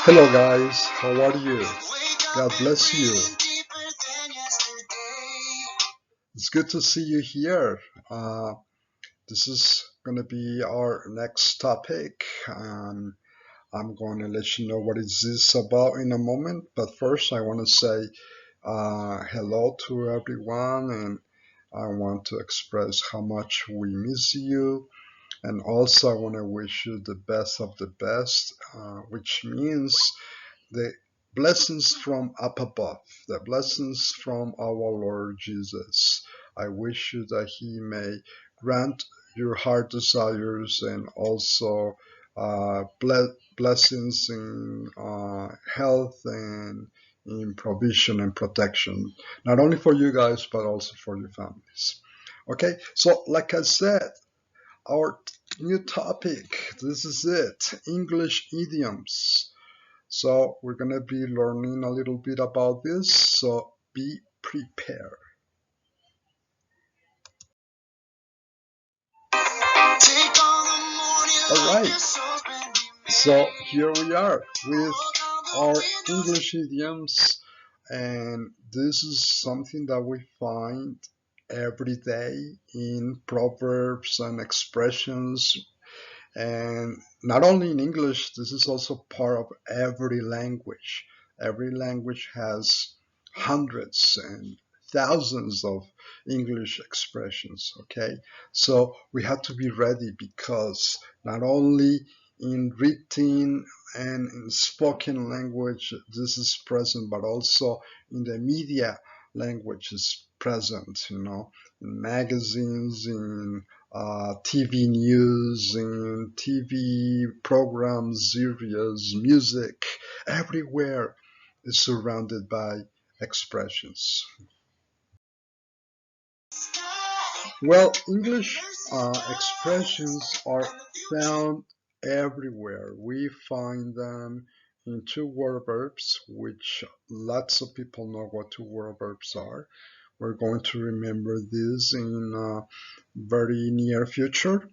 Hello guys, how are you? God bless you. It's good to see you here. Uh, this is going to be our next topic. I'm going to let you know what is this about in a moment. But first, I want to say hello to everyone, and I want to express how much we miss you. And also, I want to wish you the best of the best, which means the blessings from up above, the blessings from our Lord Jesus. I wish you that He may grant your heart desires and also blessings in health and in provision and protection, not only for you guys, but also for your families. Okay, so like I said, our new topic, this is it, English idioms. So we're going to be learning a little bit about this, so be prepared. Alright, so here we are with our English idioms, and this is something that we find every day in proverbs and expressions. And not only in English, this is also part of every language. Every language has hundreds and thousands of English expressions, okay? So we have to be ready because not only in written and in spoken language this is present, but also in the media language is present, in magazines, in TV news, in TV programs, series, music, everywhere is surrounded by expressions. Well, English expressions are found everywhere. We find them in two-word verbs, which lots of people know what two-word verbs are. We're going to remember this in very near future,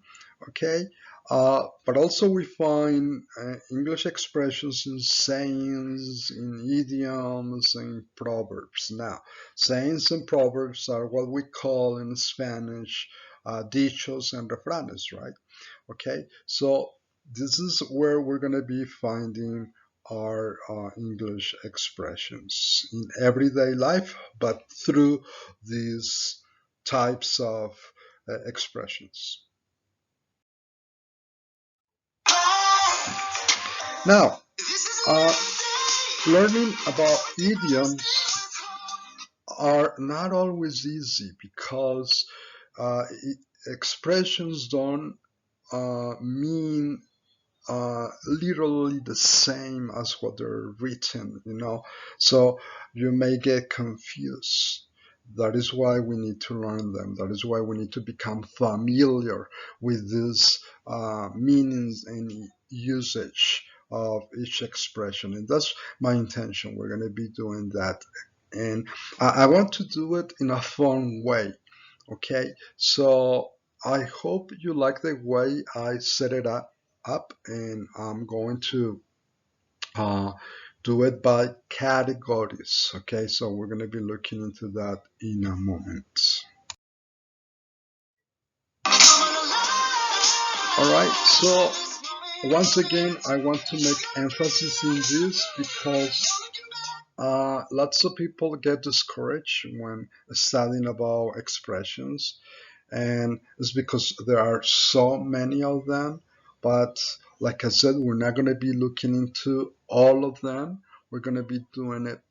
okay? But also we find English expressions in sayings, in idioms, in proverbs. Now, sayings and proverbs are what we call in Spanish dichos and refranes, right? Okay, so this is where we're going to be finding our English expressions in everyday life, but through these types of expressions. Now, uh, learning about idioms are not always easy because uh, expressions don't mean literally the same as what they're written. So you may get confused. That is why we need to learn them. That is why we need to become familiar with these meanings and usage of each expression. And that's my intention. We're going to be doing that. And I want to do it in a fun way. Okay, so I hope you like the way I set it up, and I'm going to uh, do it by categories. Okay, so we're going to be looking into that in a moment. All right, so once again, I want to make emphasis in this because lots of people get discouraged when studying about expressions, and it's because there are so many of them. But like I said, we're not going to be looking into all of them. We're going to be doing it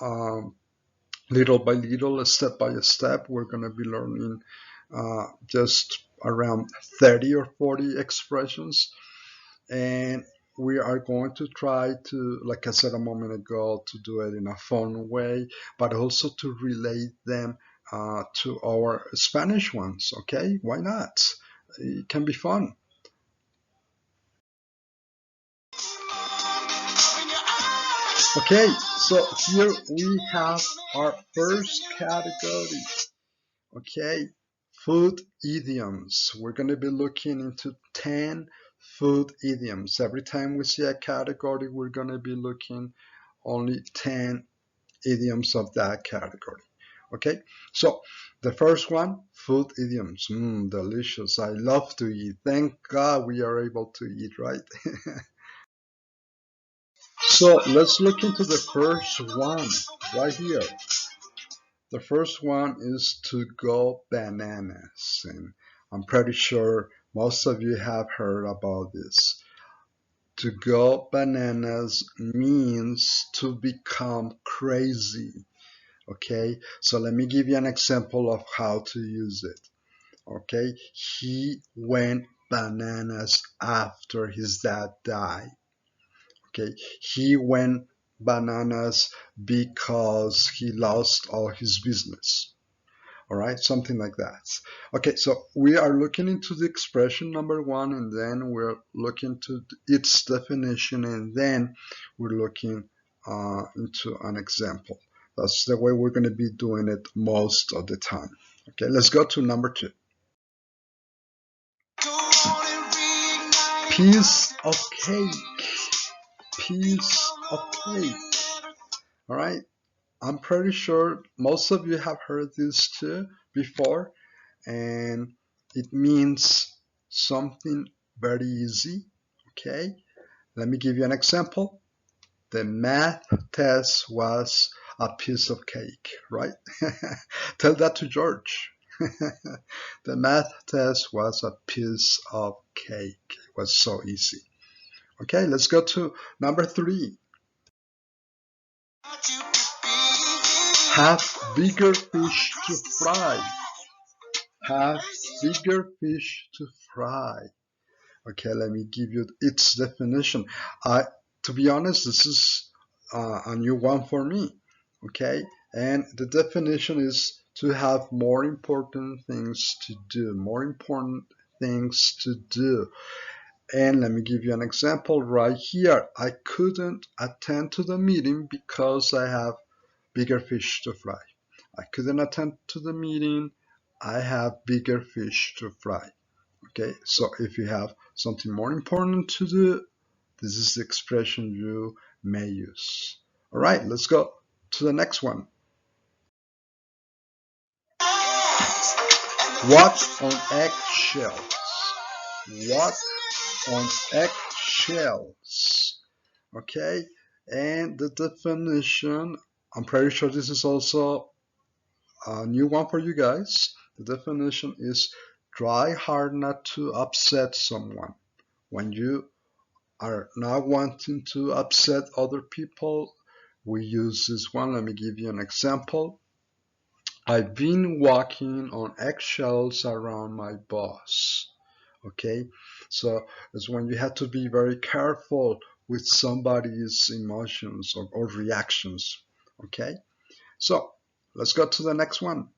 um, little by little, step by step. We're going to be learning just around 30 or 40 expressions, and we are going to try to, like I said a moment ago, to do it in a fun way, but also to relate them to our Spanish ones. Okay, why not? It can be fun. Okay, so here we have our first category. Okay, food idioms. We're going to be looking into 10 food idioms. Every time we see a category, we're going to be looking only 10 idioms of that category. Okay, so the first one, food idioms. Delicious. I love to eat. Thank God we are able to eat, right? So let's look into the first one right here. The first one is to go bananas, and I'm pretty sure most of you have heard about this. To go bananas means to become crazy. Okay, so let me give you an example of how to use it. Okay, he went bananas after his dad died. Okay, he went bananas because he lost all his business. All right, something like that. Okay, so we are looking into the expression number one, and then we're looking to its definition, and then we're looking into an example. That's the way we're going to be doing it most of the time. Okay, let's go to number two. Piece of cake. Piece of cake. All right, I'm pretty sure most of you have heard this too before, and it means something very easy. Okay, let me give you an example. The math test was a piece of cake, right? Tell that to George. The math test was a piece of cake. It was so easy. Okay, let's go to number three. Have bigger fish to fry. Have bigger fish to fry. Okay, let me give you its definition. To be honest, this is a new one for me. Okay, and the definition is to have more important things to do. More important things to do. And let me give you an example right here. I couldn't attend to the meeting because I have bigger fish to fry. I couldn't attend to the meeting. I have bigger fish to fry. Okay, so if you have something more important to do, this is the expression you may use. All right, let's go to the next one. Walk on eggshells. Walk on eggshells. Okay, and the definition, I'm pretty sure this is also a new one for you guys. The definition is try hard not to upset someone. When you are not wanting to upset other people, we use this one. Let me give you an example. I've been walking on eggshells around my boss. Okay, so it's when you have to be very careful with somebody's emotions or reactions. Okay, so let's go to the next one.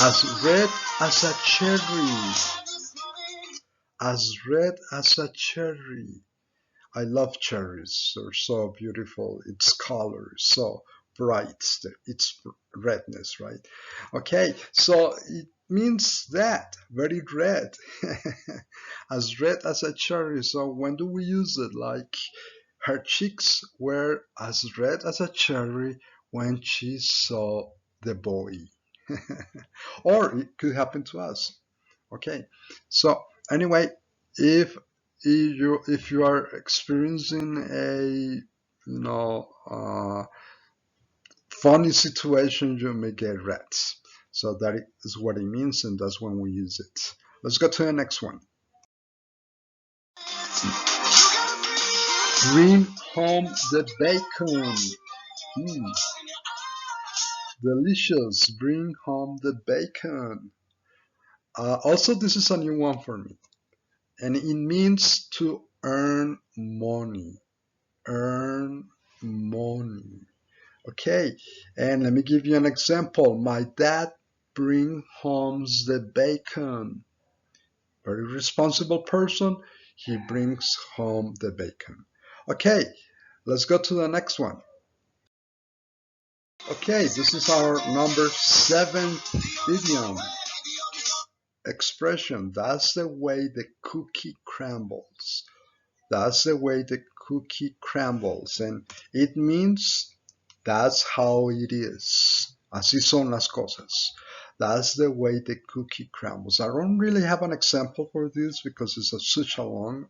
As red as a cherry. As red as a cherry. I love cherries. They're so beautiful. Its color is so bright. Its redness, right? Okay, so it means that very red, as red as a cherry. So when do we use it? Like her cheeks were as red as a cherry when she saw the boy, or it could happen to us. Okay, so anyway, if if you are experiencing a funny situation, you may get rats. So that is what it means, and that's when we use it. Let's go to the next one. Bring home the bacon. Mm, delicious. Bring home the bacon. Also, this is a new one for me, and it means to earn money. Earn money. Okay, and let me give you an example. My dad brings home the bacon. Very responsible person. He brings home the bacon. Okay, let's go to the next one. Okay, this is our number 7th idiom. expression. That's the way the cookie crumbles. That's the way the cookie crumbles. And it means that's how it is. Así son las cosas. That's the way the cookie crumbles. I don't really have an example for this because it's such a long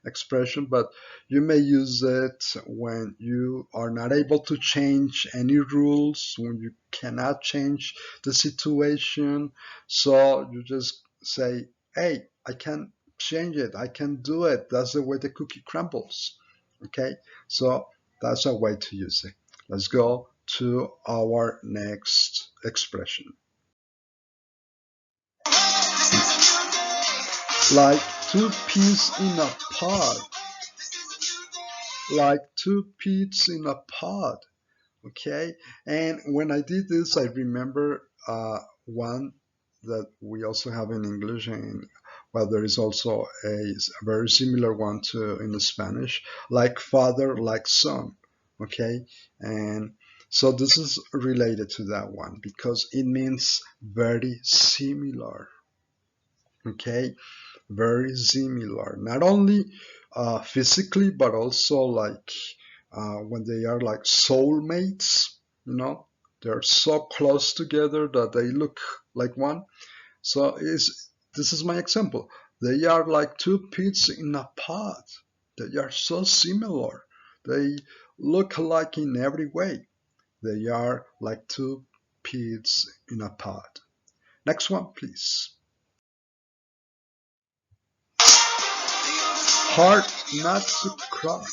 expression, but you may use it when you are not able to change any rules, when you cannot change the situation. So you just say, hey, I can change it. I can do it. That's the way the cookie crumbles. Okay, so that's a way to use it. Let's go to our next expression. Like two peas in a pod. Like two peas in a pod. Okay, and when I did this, I remember one that we also have in English, and well, there is also a very similar one to in Spanish, like father, like son. Okay, and so this is related to that one because it means very similar. Okay, very similar. Not only physically, but also like when they are like soulmates, you know, they're so close together that they look like one. So is this is my example. They are like two peas in a pod. They are so similar. They look alike in every way. They are like two peas in a pod. Next one, please. Hard not to crack.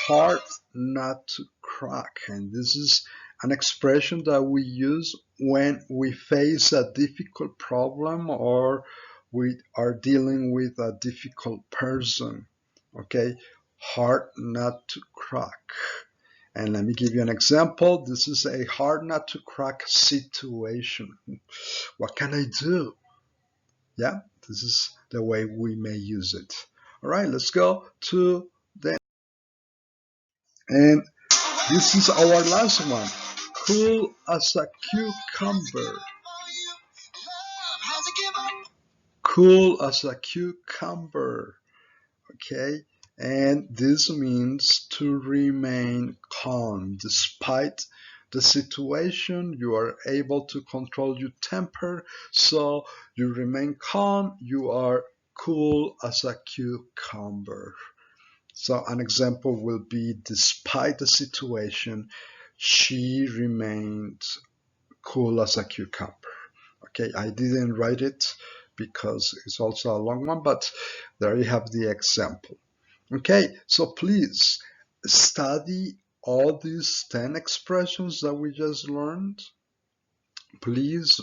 Hard not to crack. And this is an expression that we use when we face a difficult problem or we are dealing with a difficult person. Okay, hard not to crack. And let me give you an example. This is a hard not to crack situation. What can I do? Yeah, this is the way we may use it. All right, let's go to the and this is our last one. Cool as a cucumber. Cool as a cucumber. Okay, and this means to remain calm despite the situation. You are able to control your temper, so you remain calm. You are cool as a cucumber. So an example will be, despite the situation, she remained cool as a cucumber. Okay, I didn't write it because it's also a long one, but there you have the example. Okay, so please study all these 10 expressions that we just learned. Please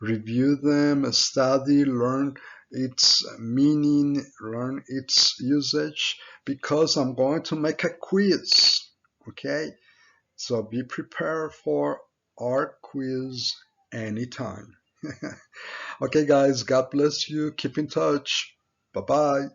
review them, study, learn its meaning, learn its usage, because I'm going to make a quiz. Okay, so be prepared for our quiz anytime. Okay, guys, God bless you. Keep in touch. Bye bye.